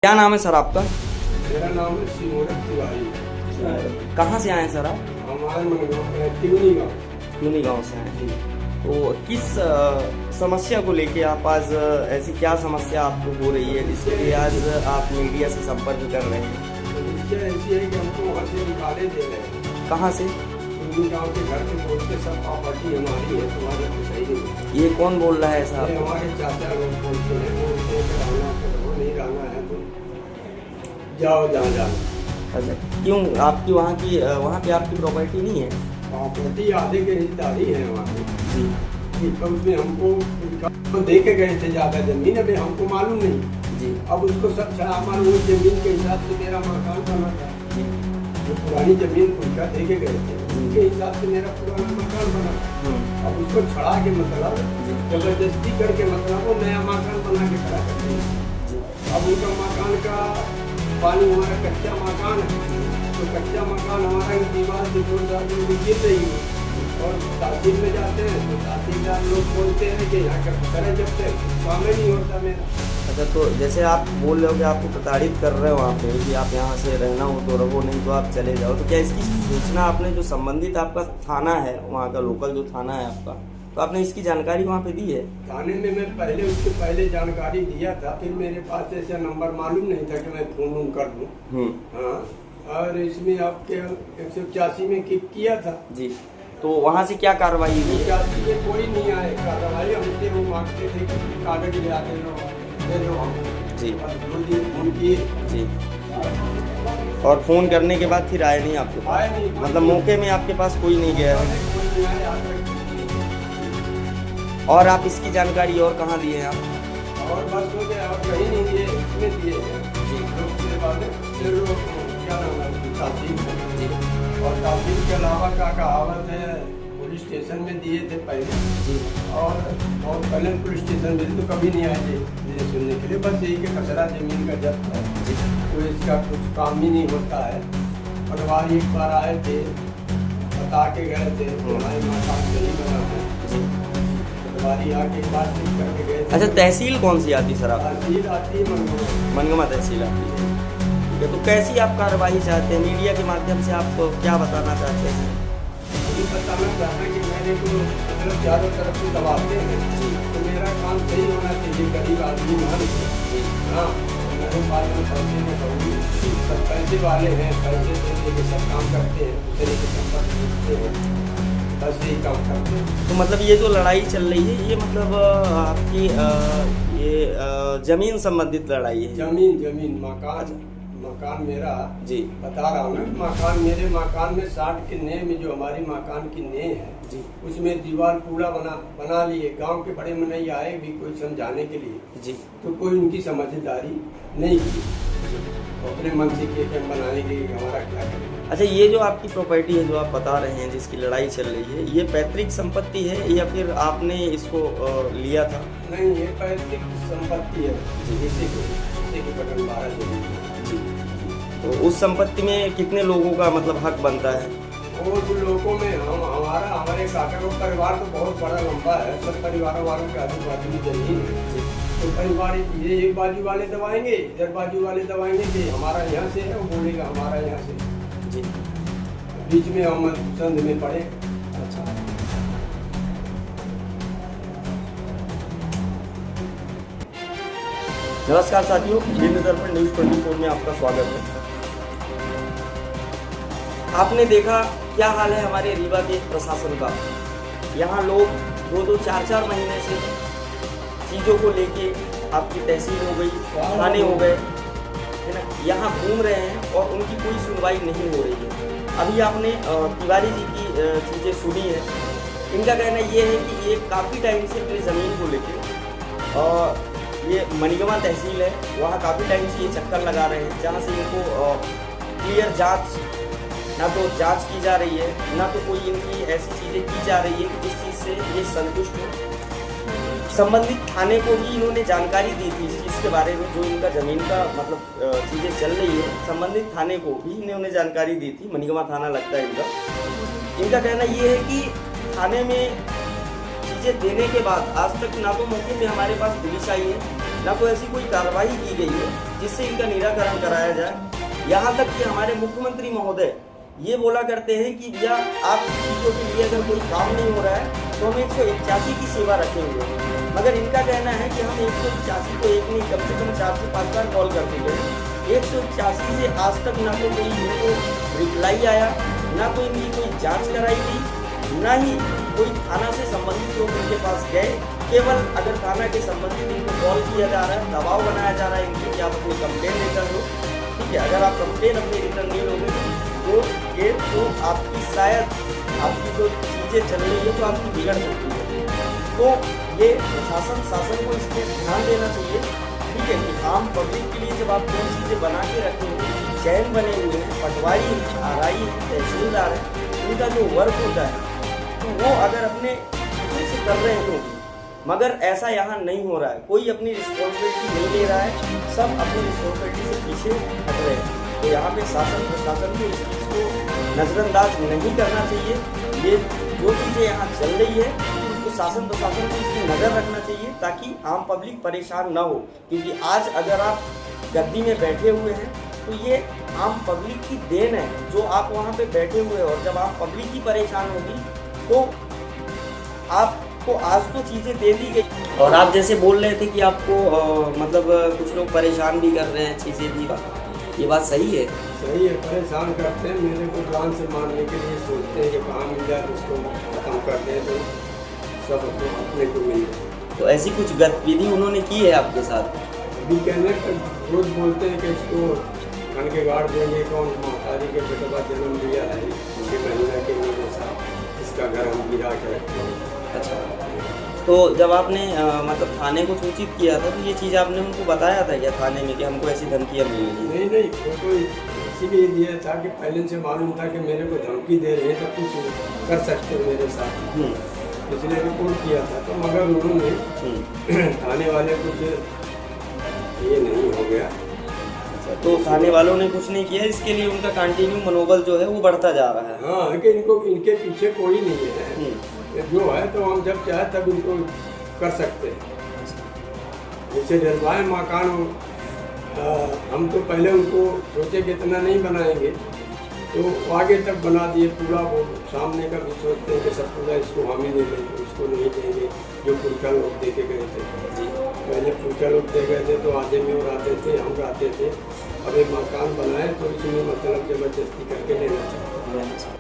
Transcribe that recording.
क्या नाम है सर आपका? मेरा नाम है सिमोरत तिवारी। कहाँ से आए हैं सर आप? हमारे मनगांव तिवनी गाँव। ट्यूनी गांव से आए हैं। तो किस समस्या को लेके आप आज ऐसी क्या समस्या आपको हो रही है जिसके लिए आज आप मीडिया से संपर्क कर रहे हैं? समस्या ऐसी है कि हमको वहाँ से निकाले दे रहे हैं। कहाँ से? तिवनी गाँव के घर से बोल के सब प्रॉपर्टी हमारी है, तुम्हारे को सही नहीं है। ये कौन बोल रहा है साहब? ये हमारे चाचा लोग बोलते हैं, बोलते हैं कि रहना करो, नहीं रहना है तो जाओ जहाँ जाना। अच्छा, क्यों आपकी वहाँ पे आपकी प्रॉपर्टी नहीं है? प्रॉपर्टी आधे के हिस्सेदारी है वहाँ पे। जी तो उसमें हमको दे के गए थे ज़्यादा जमीन, अभी हमको मालूम नहीं। जी अब उसको सब छड़ा मालूम, जमीन के हिसाब से मेरा मकान बना था। जो पुरानी जमीन उनका दे के गए थे, उसके हिसाब से मेरा पुराना मकान बना। अब उसको छड़ा के मतलब जबरदस्ती करके मतलब वो नया मकान बना के खड़ा करते हैं। अब उनका मकान का पानी, हमारा कच्चा मकान है, तो कच्चा मकान हमारा दीवार से 2 साल से गिर रही है। और तहसील में जाते हैं तो तहसीलदार लोग बोलते हैं कि यहाँ का करे जब तक काम ही नहीं होता मेरा। अच्छा, तो जैसे आप बोल रहे हो कि आपको प्रताड़ित कर रहे हो वहाँ पे कि आप यहाँ से रहना हो तो रहो, नहीं तो आप चले जाओ, तो क्या इसकी सूचना आपने जो संबंधित आपका थाना है, वहाँ का लोकल जो थाना है आपका, तो आपने इसकी जानकारी वहाँ पे दी है? थाने में मैं पहले उसके पहले जानकारी दिया था, फिर मेरे पास ऐसा नंबर मालूम नहीं था कि मैं फोन कर दूँ। हाँ, और इसमें आपके 185 में किया था जी। तो वहाँ से क्या कार्रवाई हुई? 185 में कोई नहीं आए कार्रवाई, हमसे वो मांगते थे कि कागज ले आते दे दो हम जी। और 2 दिन फोन किए जी। और फोन करने के बाद फिर आए नहीं आपके पास? आए नहीं, मतलब मौके में आपके पास कोई नहीं गया है? कोई नहीं आए आज तक। और आप इसकी जानकारी और कहाँ दिए हैं आप? और बस हो गया, और कहीं नहीं दिए, इसमें दिए हैं जी। लोग के बाद फिर वो क्या नाम है तहसील में। जी और तहसील के अलावा का कहावत है, पुलिस स्टेशन में दिए थे पहले। जी। और पहले पुलिस स्टेशन में तो कभी नहीं आए थे मुझे सुनने के लिए, बस यही कि कचरा जमीन का जब्त है, तो इसका कुछ काम ही नहीं होता है। पटवारी एक बार आए थे, बता के गए थे कि हमारे मकान सही बना है। पटवारी आके बातचीत करके गए थे। अच्छा, तहसील कौन सी आती सर आप? तहसील आती है मनगांव। मनगमा तहसील आती है। ठीक है, तो कैसी आप कार्रवाई चाहते हैं? मीडिया के माध्यम से आप क्या बताना चाहते हैं? ये बताना चाहता कि मेरे को मतलब चारों तरफ से दबाते हैं जी। तो मेरा काम सही होना चाहिए। गरीब आदमी मान हाँ, मेरे पास में पैसे में कहूँगी, सब पैसे वाले हैं, पैसे दे के सब काम करते हैं, दूसरे के संपर्क करते हैं, बस यही काम करते हैं। तो मतलब ये जो लड़ाई चल रही है ये मतलब आपकी ये जमीन संबंधित लड़ाई है? जमीन मकान मेरा जी। बता रहा हूँ ना, मकान मेरे मकान में 60 के ने में जो हमारी मकान की ने है जी। उसमें दीवार पूरा बना लिए। गांव के बड़े में नहीं आए भी कोई समझाने के लिए जी। तो कोई उनकी समझदारी नहीं की, तो अपने मन से किए कि हम बनाएंगे, हमारा क्या करेंगे। अच्छा, ये जो आपकी प्रॉपर्टी है जो आप बता रहे हैं जिसकी लड़ाई चल रही है, ये पैतृक संपत्ति है या फिर आपने इसको लिया था? नहीं, ये पैतृक संपत्ति है इसी की बटन 12 जमीन है। जी। तो उस संपत्ति में कितने लोगों का मतलब हक बनता है? बहुत लोगों में हमारे काका का परिवार तो बहुत बड़ा लंबा है, सब परिवारों वालों के आजू बाजू में जमीन है। तो परिवार ये एक बाजू वाले दबाएंगे, इधर बाजू वाले दबाएंगे कि हमारा यहाँ से है, वो बोलेगा हमारा यहाँ से। जी। बीच में हम संध में पड़े। अच्छा। नमस्कार साथियों, हिंद दर्पण न्यूज 24 में आपका स्वागत है। आपने देखा क्या हाल है हमारे रीवा के प्रशासन का। यहाँ लोग 2-2, 4-4 महीने से चीज़ों को लेके, आपकी तहसील हो गई, थाने हो गए, है ना, यहाँ घूम रहे हैं और उनकी कोई सुनवाई नहीं हो रही है। अभी आपने तिवारी जी की चीज़ें सुनी है। इनका कहना ये है कि ये काफ़ी टाइम से अपनी ज़मीन को लेके और ये मनगमा तहसील है, वहाँ काफ़ी टाइम से ये चक्कर लगा रहे हैं, जहाँ से इनको क्लियर जांच, ना तो जांच की जा रही है, ना तो कोई इनकी ऐसी चीज़ें की जा रही है कि जिस चीज़ से ये संतुष्ट हो। संबंधित थाने को भी इन्होंने जानकारी दी थी इस चीज़ के बारे में, जो इनका ज़मीन का मतलब चीज़ें चल रही है, संबंधित थाने को भी इन्होंने जानकारी दी थी। मनगमा थाना लगता है इनका। इनका कहना ये है कि थाने में चीज़ें देने के बाद आज तक ना तो मौके पे हमारे पास पुलिस आई है, ना तो ऐसी कोई कार्रवाई की गई है जिससे इनका निराकरण कराया जाए। यहाँ तक कि हमारे मुख्यमंत्री महोदय ये बोला करते हैं कि भैया आप चीज़ों के लिए अगर कोई काम नहीं हो रहा है तो हम 181 की सेवा रखेंगे, मगर इनका कहना है कि हम 181 को एक नहीं कम से कम 4 से 5 बार कॉल करते गए। 181 से आज तक ना तो कोई इनको रिप्लाई आया, ना तो इनकी कोई जांच कराई गई, ना ही कोई थाना से संबंधित लोग इनके पास गए। केवल अगर थाना के संबंधित इनको कॉल किया जा रहा है, दबाव बनाया जा रहा है इनके कि आप अपनी कंप्लेन रिटर्न लो, ठीक है। अगर आप कंप्लेन अपनी रिटर्न नहीं लोगे तो आपकी शायद आपकी जो चीज़ें चल रही है तो आपकी बिगड़ सकती है। तो ये शासन को इस पर ध्यान देना चाहिए, ठीक है, कि आम पब्लिक के लिए जब आप कोई चीज़ें बना के रखेंगे, चैन बने हुए हैं, पटवारी हैं, आरआई है, तहसीलदार है, उनका जो वर्क होता है तो वो अगर अपने से कर रहे हैं, मगर ऐसा यहाँ नहीं हो रहा है। कोई अपनी रिस्पॉन्सिबिलिटी नहीं ले रहा है, सब अपनी रिस्पॉन्सिबिलिटी से पीछे हट रहे हैं। तो यहाँ पे शासन प्रशासन को इस चीज़ को नज़रअंदाज नहीं करना चाहिए। ये जो चीज़ें यहाँ चल रही है तो शासन प्रशासन को इसमें नज़र रखना चाहिए ताकि आम पब्लिक परेशान ना हो, क्योंकि आज अगर आप गद्दी में बैठे हुए हैं तो ये आम पब्लिक की देन है जो आप वहाँ पे बैठे हुए हैं, और जब आम पब्लिक ही परेशान होगी तो आपको आज तो चीज़ें दे दी गई। और आप जैसे बोल रहे थे कि आपको मतलब कुछ लोग परेशान भी कर रहे हैं, चीज़ें भी, ये बात सही है? सही है, परेशान करते हैं, मेरे को जान से मारने के लिए सोचते हैं कि कहाँ मिल जाए उसको खत्म कर दें तो सब अपने को मिल जाए। तो ऐसी कुछ गतिविधि उन्होंने की है आपके साथ? अभी कहने रोज बोलते हैं कि इसको खन के गाड़ देंगे, कौन महतारी के बेटे का जन्म दिया है 6 महीना के मेरे साथ, इसका घर हम गिरा के रखते हैं। अच्छा, तो जब आपने मतलब थाने को सूचित किया था तो ये चीज़ आपने उनको बताया था क्या थाने में कि हमको ऐसी धमकियाँ मिल रही? नहीं, वो तो इसीलिए दिया था कि पहले से मालूम था कि मेरे को धमकी दे रहे हैं तो कुछ कर सकते हैं मेरे साथ, इसलिए रिपोर्ट किया था। तो मगर उन्होंने थाने वाले कुछ ये नहीं हो गया। तो थाने वालों ने कुछ नहीं किया, इसके लिए उनका कंटिन्यू मनोबल जो है वो बढ़ता जा रहा है। हाँ, कि इनके पीछे कोई नहीं है, जो है तो हम जब चाहे तब इनको कर सकते हैं। जैसे डरवाए मकान हम तो पहले उनको सोचे कि इतना नहीं बनाएंगे तो आगे तक बना दिए पूरा। वो सामने का भी सोचते हैं कि सब पूरा इसको हम ही नहीं देंगे, इसको नहीं देंगे, जो पुरखा लोग दे के गए थे। पहले पुरखा लोग दे गए थे तो आधे में और आते थे, हम आते थे। अब एक मकान बनाए तो इसमें मतलब जबरदस्ती करके लेना चाहिए।